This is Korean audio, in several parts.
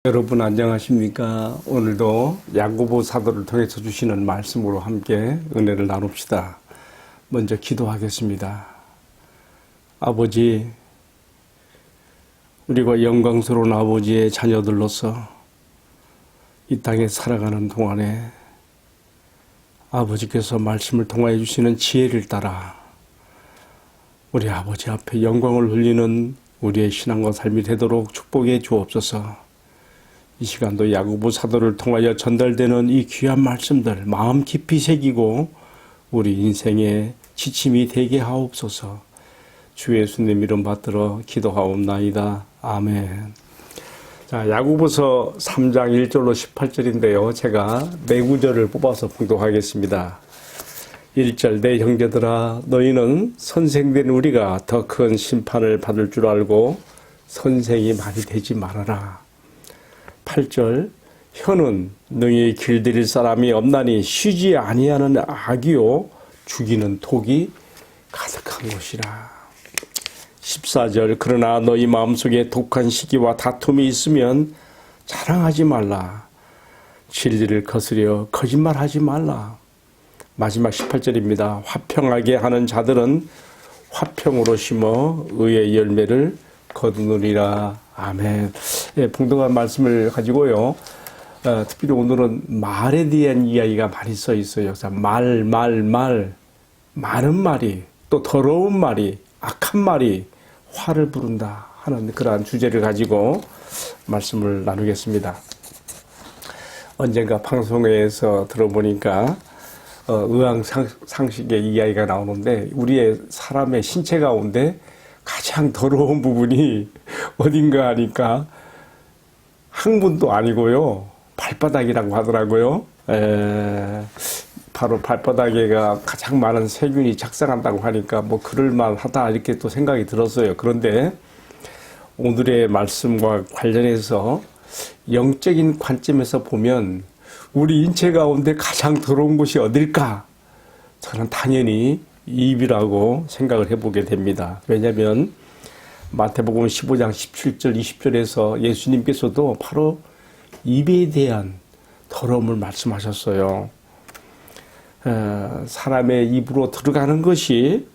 여러분 안녕하십니까? 오늘도 야고보 사도를 통해서 주시는 말씀으로 함께 은혜를 나눕시다. 먼저 기도하겠습니다. 아버지, 우리가 영광스러운 아버지의 자녀들로서 이 땅에 살아가는 동안에 아버지께서 말씀을 통하여 주시는 지혜를 따라 우리 아버지 앞에 영광을 흘리는 우리의 신앙과 삶이 되도록 축복해 주옵소서. 이 시간도 야고보 사도를 통하여 전달되는 이 귀한 말씀들 마음 깊이 새기고 우리 인생의 지침이 되게 하옵소서. 주 예수님 이름 받들어 기도하옵나이다. 아멘. 자, 야고보서 3장 1절로 18절인데요. 제가 네 구절을 뽑아서 봉독하겠습니다. 1절, 내 형제들아 너희는 선생된 우리가 더 큰 심판을 받을 줄 알고 선생이 많이 되지 말아라. 8절, 혀는 너희의 길들일 사람이 없나니 쉬지 아니하는 악이요 죽이는 독이 가득한 것이라. 14절, 그러나 너희 마음속에 독한 시기와 다툼이 있으면 자랑하지 말라. 진리를 거스려 거짓말하지 말라. 마지막 18절입니다. 화평하게 하는 자들은 화평으로 심어 의의 열매를 거두느니라. 아멘. 예, 풍성한 말씀을 가지고요. 특별히 오늘은 말에 대한 이야기가 많이 써 있어요. 그래서 많은 말이, 또 더러운 말이, 악한 말이 화를 부른다 하는 그러한 주제를 가지고 말씀을 나누겠습니다. 언젠가 방송에서 들어보니까 의학상식의 이야기가 나오는데 우리의 사람의 신체 가운데 가장 더러운 부분이 어딘가 하니까 항문도 아니고요. 발바닥이라고 하더라고요. 바로 발바닥에가 가장 많은 세균이 작성한다고 하니까 뭐 그럴만하다 이렇게 또 생각이 들었어요. 그런데 오늘의 말씀과 관련해서 영적인 관점에서 보면 우리 인체 가운데 가장 더러운 곳이 어딜까? 저는 당연히 입이라고 생각을 해보게 됩니다. 왜냐하면 마태복음 15장 17절 20절에서 예수님께서도 바로 입에 대한 더러움을 말씀하셨어요. 사람의 입으로 들어가는 것이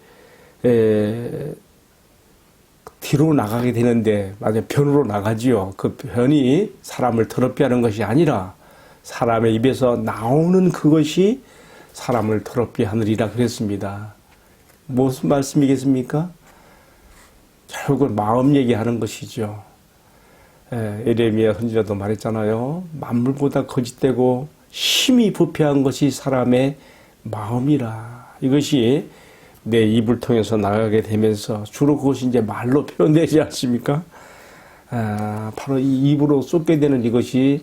뒤로 나가게 되는데 맞아요. 변으로 나가지요. 그 변이 사람을 더럽게 하는 것이 아니라 사람의 입에서 나오는 그것이 사람을 더럽게 하느리라 그랬습니다. 무슨 말씀이겠습니까? 결국은 마음 얘기하는 것이죠. 에레미야 선지자도 말했잖아요. 만물보다 거짓되고 심히 부패한 것이 사람의 마음이라. 이것이 내 입을 통해서 나가게 되면서 주로 그것이 이제 말로 표현되지 않습니까? 바로 이 입으로 쏟게 되는 이것이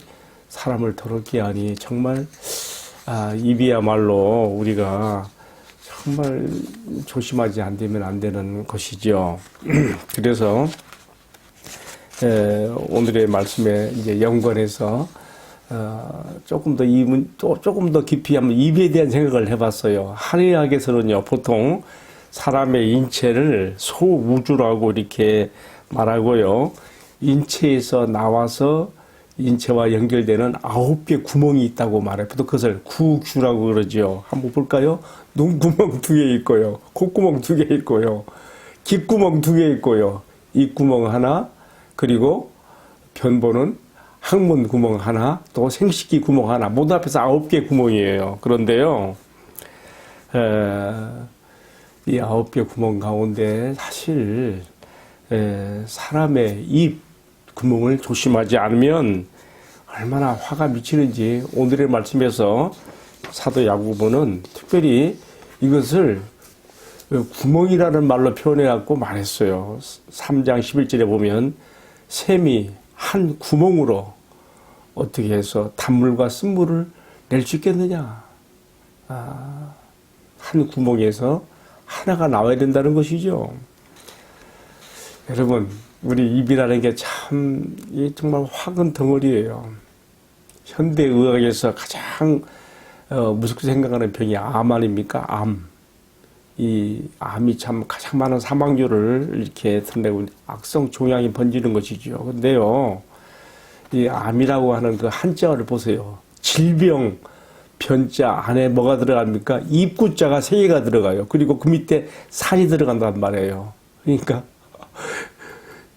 사람을 더럽게 하니 정말 입이야말로 우리가 정말 조심하지 않으면 안 되는 것이죠. 그래서 오늘의 말씀에 이제 연관해서 조금 더 깊이 한번 입에 대한 생각을 해봤어요. 한의학에서는요 보통 사람의 인체를 소우주라고 이렇게 말하고요. 인체에서 나와서 인체와 연결되는 9개 구멍이 있다고 말해요. 또 그것을 구규라고 그러죠. 한번 볼까요? 눈구멍 2개 있고요. 콧구멍 2개 있고요. 귓구멍 2개 있고요. 입구멍 하나, 그리고 변보는 항문 구멍 하나, 또 생식기 구멍 하나. 모두 합해서 9개 구멍이에요. 그런데요, 이 9개 구멍 가운데 사실 사람의 입 구멍을 조심하지 않으면 얼마나 화가 미치는지 오늘의 말씀에서 사도 야고보는 특별히 이것을 구멍이라는 말로 표현해갖고 말했어요. 3장 11절에 보면 샘이 한 구멍으로 어떻게 해서 단물과 쓴물을 낼 수 있겠느냐. 한 구멍에서 하나가 나와야 된다는 것이죠. 여러분, 우리 입이라는 게 참 정말 화근 덩어리예요. 현대의학에서 가장 무섭게 생각하는 병이 암 아닙니까? 암. 이 암이 참 가장 많은 사망률을 이렇게 드러내고 악성 종양이 번지는 것이죠. 근데요, 이 암이라고 하는 그 한자를 보세요. 질병, 변자 안에 뭐가 들어갑니까? 입구자가 3개가 들어가요. 그리고 그 밑에 살이 들어간단 말이에요. 그러니까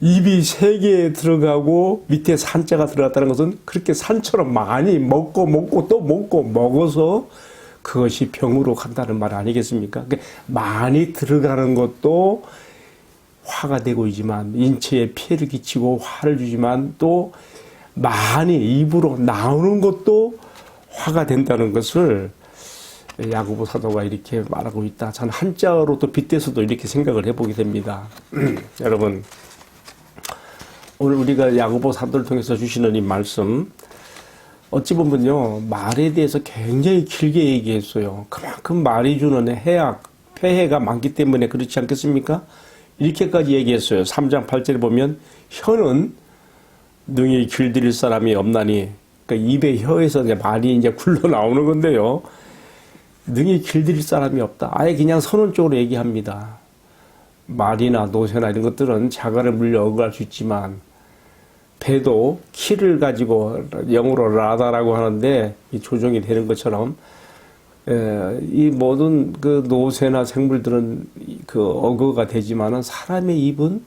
입이 3개 들어가고 밑에 산자가 들어갔다는 것은 그렇게 산처럼 많이 먹고 또 먹어서 그것이 병으로 간다는 말 아니겠습니까? 그러니까 많이 들어가는 것도 화가 되고 있지만 인체에 피해를 끼치고 화를 주지만 또 많이 입으로 나오는 것도 화가 된다는 것을 야고보 사도가 이렇게 말하고 있다. 저는 한자로 또 빗대서도 이렇게 생각을 해보게 됩니다. 여러분, 오늘 우리가 야고보 사도를 통해서 주시는 이 말씀, 어찌 보면요, 말에 대해서 굉장히 길게 얘기했어요. 그만큼 말이 주는 해악, 폐해가 많기 때문에 그렇지 않겠습니까? 이렇게까지 얘기했어요. 3장 8절에 보면 혀는 능히 길들일 사람이 없나니, 그러니까 입의 혀에서 이제 말이 이제 굴러 나오는 건데요. 능히 길들일 사람이 없다. 아예 그냥 선언적으로 얘기합니다. 말이나 노새나 이런 것들은 자갈을 물려 억울할 수 있지만 배도 키를 가지고 영어로 라다라고 하는데 이 조종이 되는 것처럼 이 모든 그 노새나 생물들은 그 어거가 되지만은 사람의 입은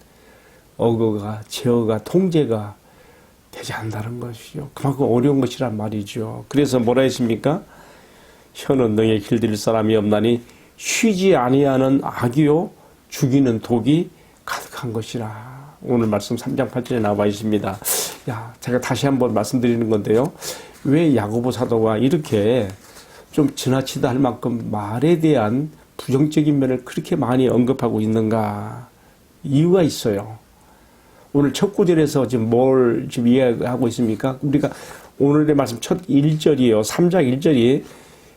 어거가 제어가 통제가 되지 않는다는 것이죠. 그만큼 어려운 것이란 말이죠. 그래서 뭐라 했습니까? 혀는 능히 길들일 사람이 없나니 쉬지 아니하는 악이요 죽이는 독이 가득한 것이라. 오늘 말씀 3장 8절에 나와 있습니다. 제가 다시 한번 말씀드리는 건데요. 왜 야고보 사도가 이렇게 좀 지나치다 할 만큼 말에 대한 부정적인 면을 그렇게 많이 언급하고 있는가? 이유가 있어요. 오늘 첫 구절에서 지금 뭘 지금 이야기하고 있습니까? 우리가 오늘의 말씀 첫 1절이에요. 3장 1절이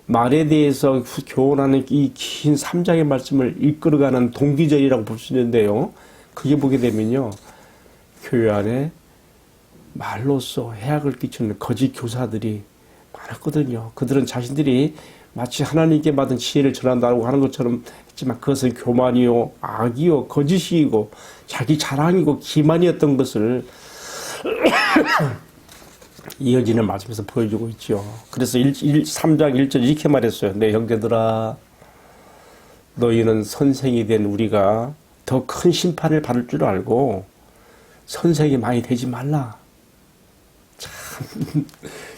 말에 대해서 교훈하는 이 긴 3장의 말씀을 이끌어가는 동기절이라고 볼 수 있는데요. 그게 보게 되면요. 교회 안에 말로써 해악을 끼치는 거짓 교사들이 많았거든요. 그들은 자신들이 마치 하나님께 받은 지혜를 전한다고 하는 것처럼 했지만 그것은 교만이요, 악이요, 거짓이고 자기 자랑이고 기만이었던 것을 이어지는 말씀에서 보여주고 있죠. 그래서 3장 1절 이렇게 말했어요. 내 형제들아, 너희는 선생이 된 우리가 더 큰 심판을 받을 줄 알고 선생이 많이 되지 말라. 참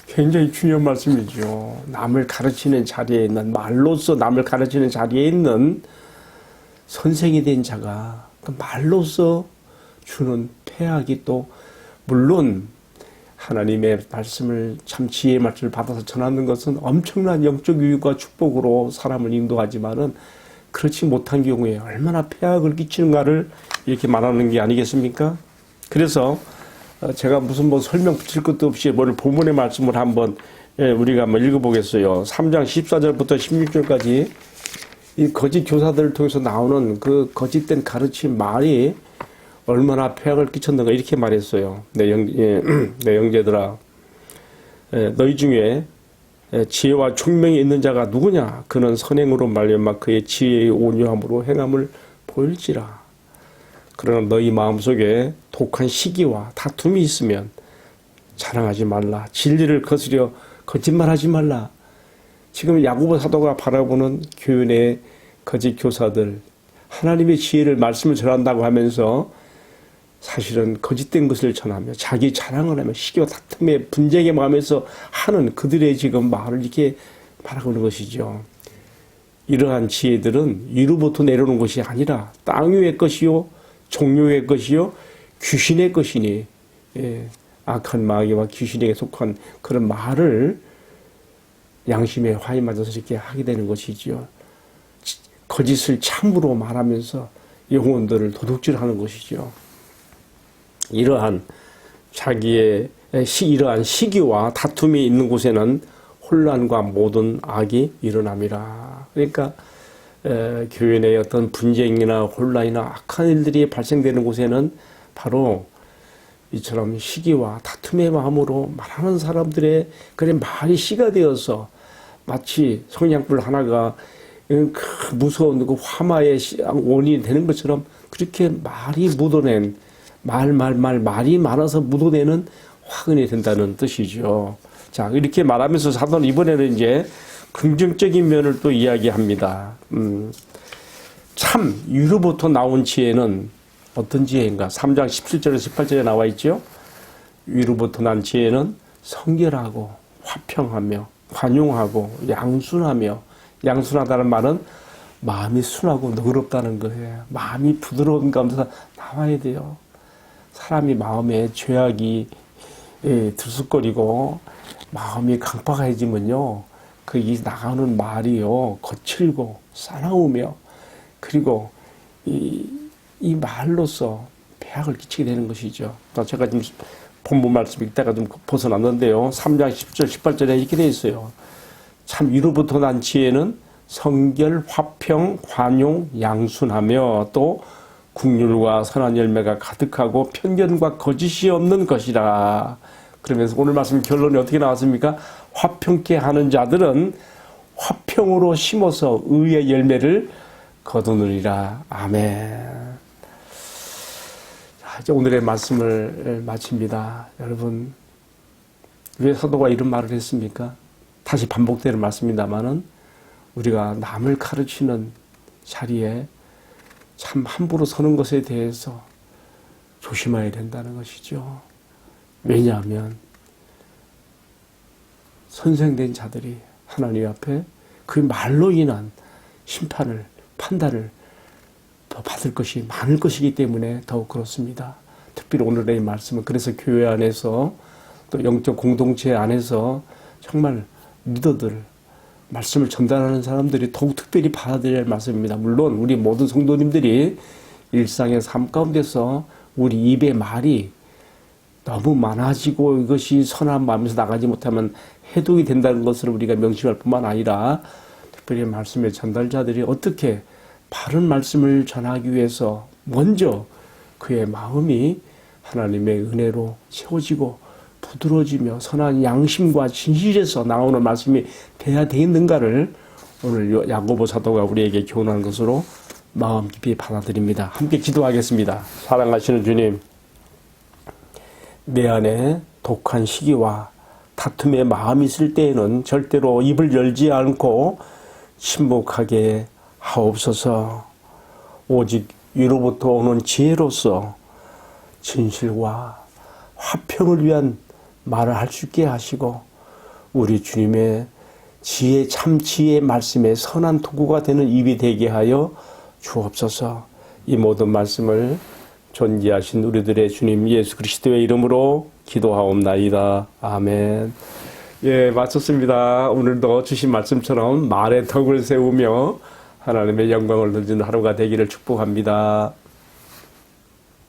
굉장히 중요한 말씀이죠. 남을 가르치는 자리에 있는, 말로써 남을 가르치는 자리에 있는 선생이 된 자가 그 말로써 주는 폐악이 또 물론 하나님의 말씀을 참 지혜의 말씀을 받아서 전하는 것은 엄청난 영적 유익과 축복으로 사람을 인도하지만은 그렇지 못한 경우에 얼마나 폐악을 끼치는가를 이렇게 말하는 게 아니겠습니까? 그래서 제가 무슨 뭐 설명 붙일 것도 없이 오늘 본문의 말씀을 한번 우리가 한번 읽어보겠어요. 3장 14절부터 16절까지 이 거짓 교사들을 통해서 나오는 그 거짓된 가르침 말이 얼마나 폐악을 끼쳤는가 이렇게 말했어요. 내 형제들아, 너희 중에 지혜와 총명이 있는 자가 누구냐? 그는 선행으로 말미암아 그의 지혜의 온유함으로 행함을 보일지라. 그러나 너희 마음속에 독한 시기와 다툼이 있으면 자랑하지 말라. 진리를 거스려 거짓말하지 말라. 지금 야고보 사도가 바라보는 교회 내 거짓 교사들, 하나님의 지혜를 말씀을 전한다고 하면서 사실은 거짓된 것을 전하며 자기 자랑을 하며 시기와 다툼의 분쟁의 마음에서 하는 그들의 지금 말을 이렇게 말하고 있는 것이죠. 이러한 지혜들은 위로부터 내려오는 것이 아니라 땅 위의 것이요 종료의 것이요 귀신의 것이니 악한 마귀와 귀신에게 속한 그런 말을 양심의 화에 맞아서 이렇게 하게 되는 것이지요. 거짓을 참으로 말하면서 영혼들을 도둑질하는 것이죠. 이러한 자기의 이러한 시기와 다툼이 있는 곳에는 혼란과 모든 악이 일어남이라. 그러니까 교회 내 어떤 분쟁이나 혼란이나 악한 일들이 발생되는 곳에는 바로 이처럼 시기와 다툼의 마음으로 말하는 사람들의 그런 말이 씨가 되어서 마치 성냥불 하나가 그 무서운 그 화마의 원인이 되는 것처럼 그렇게 말이 묻어낸 말이 많아서 묻어내는 화근이 된다는 뜻이죠. 자, 이렇게 말하면서 사도는 이번에는 이제 긍정적인 면을 또 이야기합니다. 참 위로부터 나온 지혜는 어떤 지혜인가? 3장 17절에서 18절에 나와 있죠. 위로부터 난 지혜는 성결하고 화평하며 관용하고 양순하며, 양순하다는 말은 마음이 순하고 너그럽다는 거예요. 마음이 부드러운 가운데서 나와야 돼요. 사람이 마음에 죄악이 들쑥거리고 마음이 강팍해지면요, 그 이 나가는 말이요 거칠고 싸나우며, 그리고 이 말로서 배악을 끼치게 되는 것이죠. 제가 지금 본문 말씀 읽다가 좀 벗어났는데요. 3장 10절 18절에 이렇게 되어 있어요. 참 위로부터 난 지혜는 성결, 화평, 관용, 양순하며 또 국률과 선한 열매가 가득하고 편견과 거짓이 없는 것이라. 그러면서 오늘 말씀 결론이 어떻게 나왔습니까? 화평케 하는 자들은 화평으로 심어서 의의 열매를 거두느니라. 아멘. 자, 이제 오늘의 말씀을 마칩니다. 여러분, 왜 사도가 이런 말을 했습니까? 다시 반복되는 말씀입니다만은 우리가 남을 가르치는 자리에 참 함부로 서는 것에 대해서 조심해야 된다는 것이죠. 왜냐하면 선생된 자들이 하나님 앞에 그 말로 인한 심판을, 판단을 더 받을 것이 많을 것이기 때문에 더욱 그렇습니다. 특별히 오늘의 말씀은 그래서 교회 안에서 또 영적 공동체 안에서 정말 리더들, 말씀을 전달하는 사람들이 더욱 특별히 받아들여야 할 말씀입니다. 물론 우리 모든 성도님들이 일상의 삶 가운데서 우리 입의 말이 너무 많아지고 이것이 선한 마음에서 나가지 못하면 해독이 된다는 것을 우리가 명심할 뿐만 아니라 특별히 말씀의 전달자들이 어떻게 바른 말씀을 전하기 위해서 먼저 그의 마음이 하나님의 은혜로 채워지고 부드러워지며 선한 양심과 진실에서 나오는 말씀이 돼야 되겠는가를 오늘 야고보 사도가 우리에게 교훈한 것으로 마음 깊이 받아들입니다. 함께 기도하겠습니다. 사랑하시는 주님, 내 안에 독한 시기와 다툼의 마음이 있을 때에는 절대로 입을 열지 않고 침묵하게 하옵소서. 오직 위로부터 오는 지혜로서 진실과 화평을 위한 말을 할 수 있게 하시고 우리 주님의 지혜, 참 지혜의 말씀에 선한 도구가 되는 입이 되게 하여 주옵소서. 이 모든 말씀을 존귀하신 우리들의 주님 예수 그리스도의 이름으로 기도하옵나이다. 아멘. 예, 마쳤습니다. 오늘도 주신 말씀처럼 말의 덕을 세우며 하나님의 영광을 누리는 하루가 되기를 축복합니다.